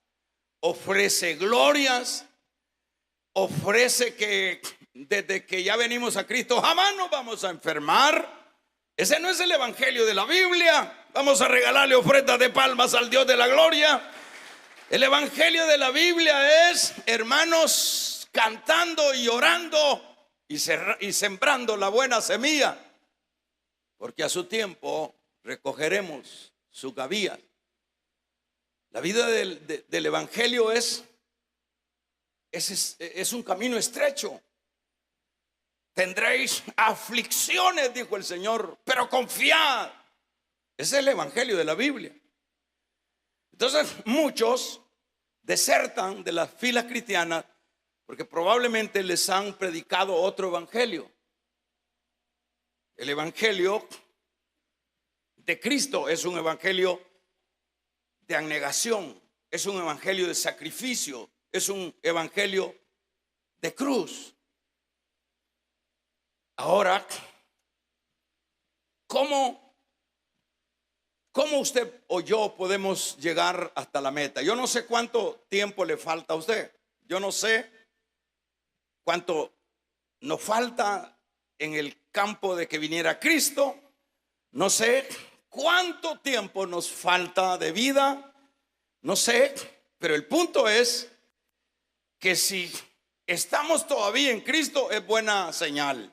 ofrece glorias, ofrece que desde que ya venimos a Cristo jamás nos vamos a enfermar. Ese no es el evangelio de la Biblia. Vamos a regalarle ofrendas de palmas al Dios de la gloria. El evangelio de la Biblia es, hermanos, cantando y orando y sembrando la buena semilla, porque a su tiempo recogeremos sus gavillas. La vida del evangelio es un camino estrecho. Tendréis aflicciones, dijo el Señor, pero confiad. Ese es el evangelio de la Biblia. Entonces muchos desertan de las filas cristianas porque probablemente les han predicado otro evangelio. El evangelio de Cristo es un evangelio de abnegación, es un evangelio de sacrificio, es un evangelio de cruz. Ahora, ¿cómo usted o yo podemos llegar hasta la meta? Yo no sé cuánto tiempo le falta a usted. Yo no sé cuánto nos falta en el campo de que viniera Cristo. No sé cuánto tiempo nos falta de vida. No sé, pero el punto es que si estamos todavía en Cristo es buena señal.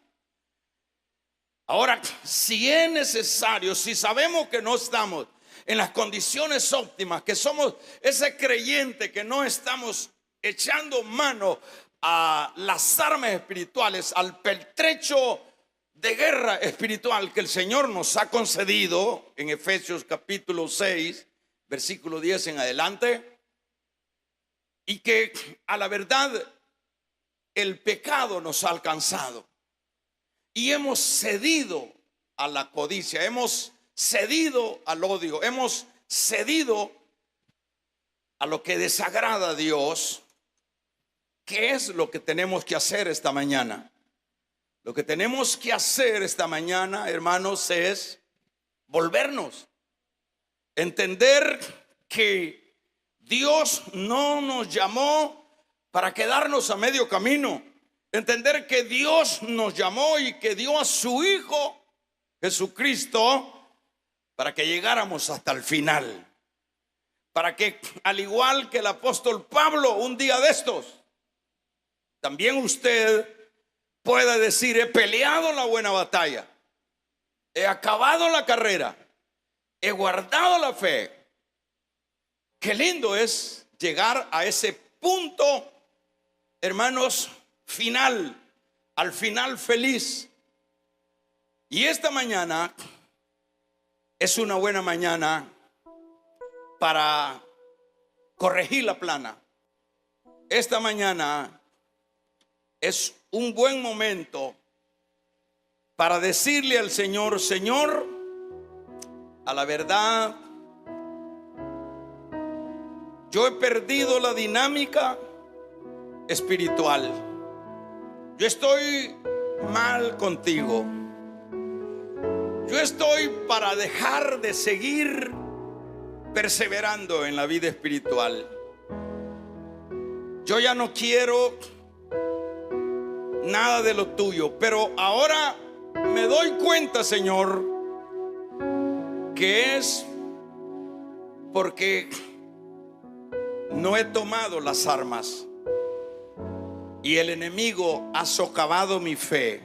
Ahora, si es necesario, si sabemos que no estamos en las condiciones óptimas, que somos ese creyente que no estamos echando mano a las armas espirituales, al pertrecho de guerra espiritual que el Señor nos ha concedido en Efesios capítulo 6, versículo 10 en adelante, y que a la verdad el pecado nos ha alcanzado. Y hemos cedido a la codicia, hemos cedido al odio, hemos cedido a lo que desagrada a Dios. ¿Qué es lo que tenemos que hacer esta mañana? Lo que tenemos que hacer esta mañana, hermanos, es volvernos. Entender que Dios no nos llamó para quedarnos a medio camino. Entender que Dios nos llamó y que dio a su Hijo Jesucristo para que llegáramos hasta el final. Para que, al igual que el apóstol Pablo, un día de estos, también usted pueda decir: he peleado la buena batalla, he acabado la carrera, he guardado la fe. Qué lindo es llegar a ese punto, hermanos, final, al final feliz. Y esta mañana es una buena mañana para corregir la plana. Esta mañana es un buen momento para decirle al Señor: Señor, a la verdad, yo he perdido la dinámica espiritual. Yo estoy mal contigo. Yo estoy para dejar de seguir perseverando en la vida espiritual. Yo ya no quiero nada de lo tuyo, pero ahora me doy cuenta, Señor, que es porque no he tomado las armas y el enemigo ha socavado mi fe.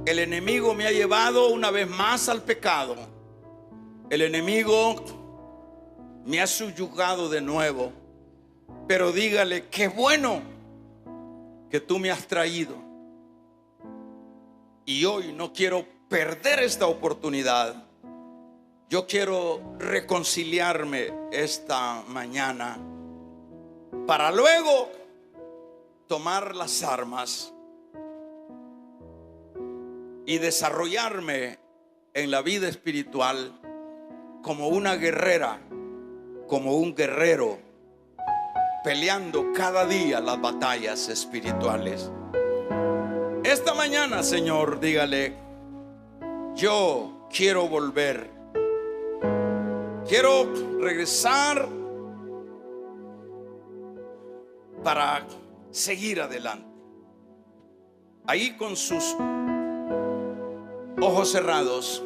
El enemigo me ha llevado una vez más al pecado. El enemigo me ha subyugado de nuevo. Pero dígale: qué bueno que tú me has traído. Y hoy no quiero perder esta oportunidad. Yo quiero reconciliarme esta mañana para luego tomar las armas y desarrollarme en la vida espiritual como una guerrera, como un guerrero, peleando cada día las batallas espirituales. Esta mañana, Señor, dígale: yo quiero volver, quiero regresar para seguir adelante. Ahí con sus ojos cerrados,